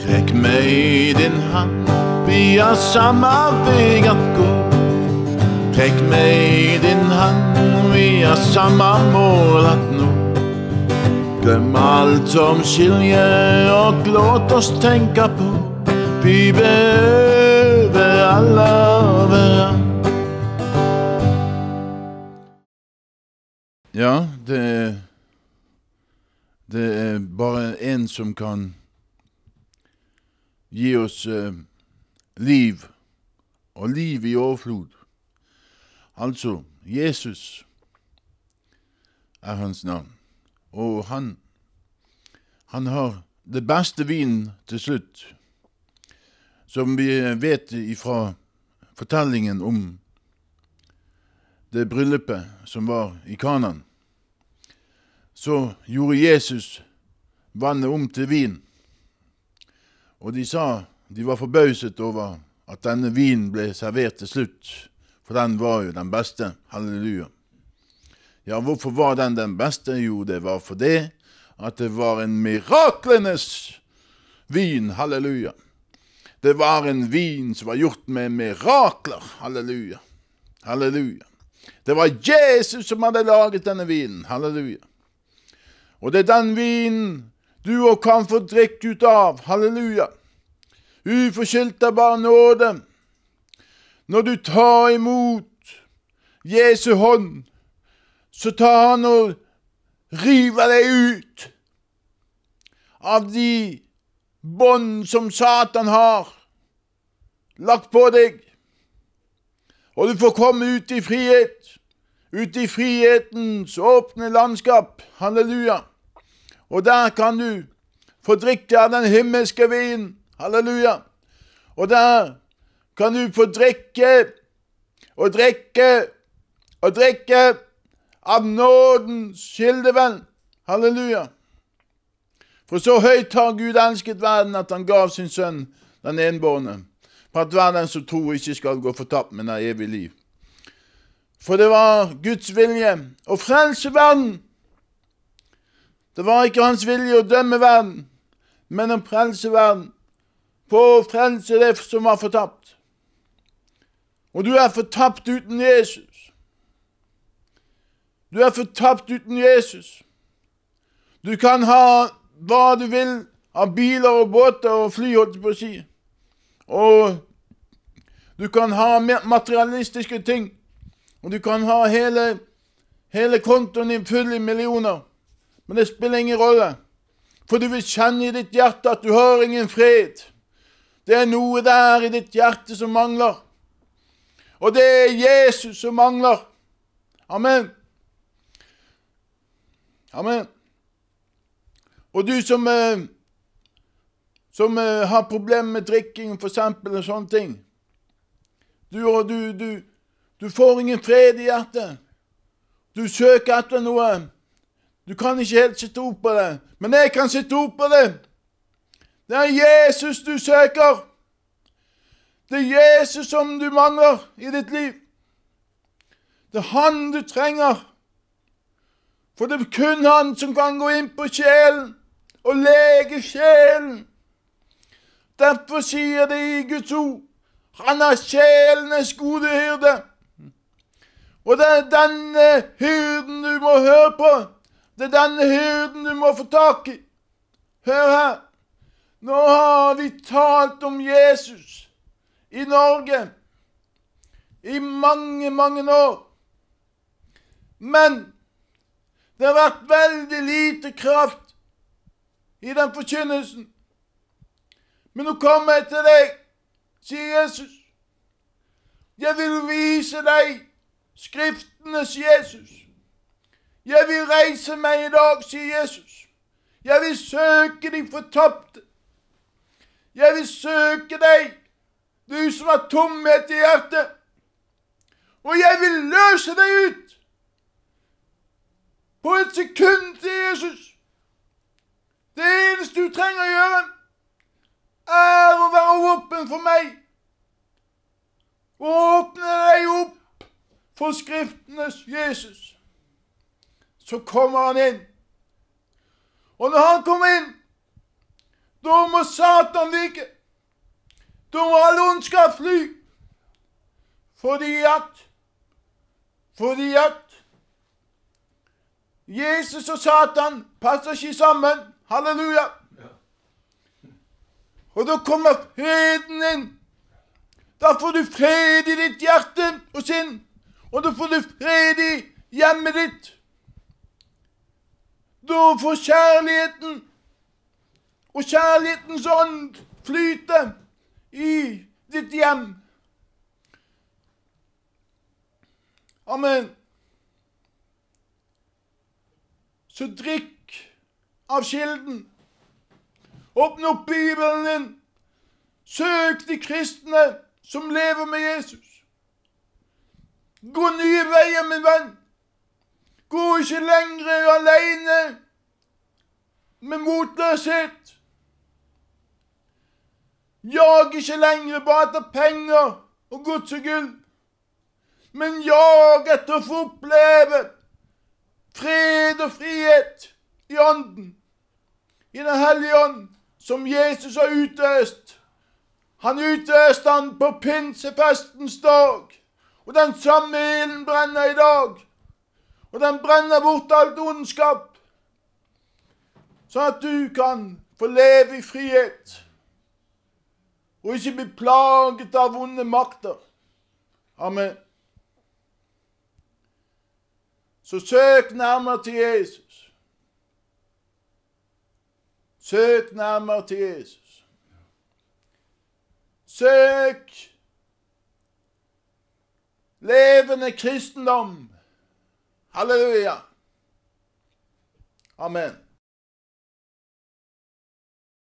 Träck mig i din hand, vi har samma väg att gå. Träck mig i din hand, vi har samma mål att nå. Glöm allt som skiljer och låt oss tänka på vi behöver alla varandra. Ja, det är bara en som kan ge oss liv, og liv i overflod. Altså, Jesus er hans navn, og han har det beste vin til slutt, som vi vet ifra fortellingen om det bryllupet som var i Kanaan. Så gjorde Jesus vannet om til vin, og de var forbauset over at denne vinen ble servert til slutt, for den var jo den beste. Halleluja. Ja, hvorfor var den beste? Jo, det var fordi at det var en miraklenes vin. Halleluja. Det var en vin som var gjort med mirakler. Halleluja. Halleluja. Det var Jesus som hadde laget denne vinen. Halleluja. Og det er den vinen du også kan få drikke ut av. Halleluja. Uforskyldt av bare nåde. Når du tar imot Jesu hånd, så tar han og river deg ut av de bånd som Satan har lagt på deg. Og du får komme ut i frihet, ut i frihetens åpne landskap. Halleluja. Og der kan du få drikke av den himmelske vinen. Halleluja. Og der kan du få drikke og drikke og drikke av nådens kildevann. Halleluja. For så høyt har Gud elsket verden at han gav sin sønn, den enbårne, for at verden som tror ikke skal gå fortapt, men har evig liv. For det var Guds vilje å frelse verden. Det var ikke hans vilje å dømme verden, men å frelse verden, for å frelse det som var fortapt. Og du er fortapt uten Jesus. Du er fortapt uten Jesus. Du kan ha hva du vil av biler og båter og fly, holdt jeg på å si. Og du kan ha materialistiske ting. Og du kan ha hele kontoen din full i millioner. Men det spiller ingen rolle. For du vil kjenne i ditt hjerte at du har ingen fred. Det er noe der i ditt hjerte som mangler. Og det er Jesus som mangler. Amen. Amen. Og du som har problemer med drikking, for eksempel, og sånne ting. Du får ingen fred i hjertet. Du søker etter noe. Du kan ikke helt sitte opp på det. Men jeg kan sitte opp på det. Det er Jesus du søker. Det er Jesus som du mangler i ditt liv. Det er han du trenger. For det er kun han som kan gå inn på sjelen og lege sjelen. Derfor sier det i Guds ord, han er sjelenes gode hyrde. Og det er denne hyrden du må høre på. Det er denne hyrden du må få tak i. Hør her. Nå har vi talt om Jesus i Norge i mange, mange år. Men det har vært veldig lite kraft i den forkynnelsen. Men nå kommer jeg til deg, sier Jesus. Jeg vil vise deg Skriftenes Jesus. Jeg vil reise meg i dag, sier Jesus. Jeg vil søke de fortapte. Jeg vil søke deg, du som har tomhet i hjertet. Og jeg vil løse deg ut. På et sekund til Jesus. Det eneste du trenger å gjøre, er å være åpen for meg. Åpne deg opp for Skriftenes Jesus. Så kommer han inn. Og når han kommer inn, Da må Satan vike. Da må all ondskap fly. Fordi at Jesus og Satan passer ikke sammen. Halleluja. Og da kommer freden inn. Da får du fred i ditt hjerte og sinn. Og da får du fred i hjemmet ditt. Da får kjærligheten og kjærlighetens ånd flyte i ditt hjem. Amen. Så drikk av kilden. Åpne opp Bibelen din. Søk de kristne som lever med Jesus. Gå nye veier, min venn. Gå ikke lenger alene med motløshet. Jag ikke lenger bare etter penger og gods og gull, men jag etter å få oppleve fred og frihet i ånden, i den hellige ånd, som Jesus har utøst. Han utøste han på pinsefestens dag, og den samme ilden brenner i dag, og den brenner bort alt ondskap, sånn at du kan få leve i frihet, og ikke bli plaget av vonde makter. Amen. Så søk nærmere til Jesus. Søk nærmere til Jesus. Søk levende kristendom. Halleluja. Amen.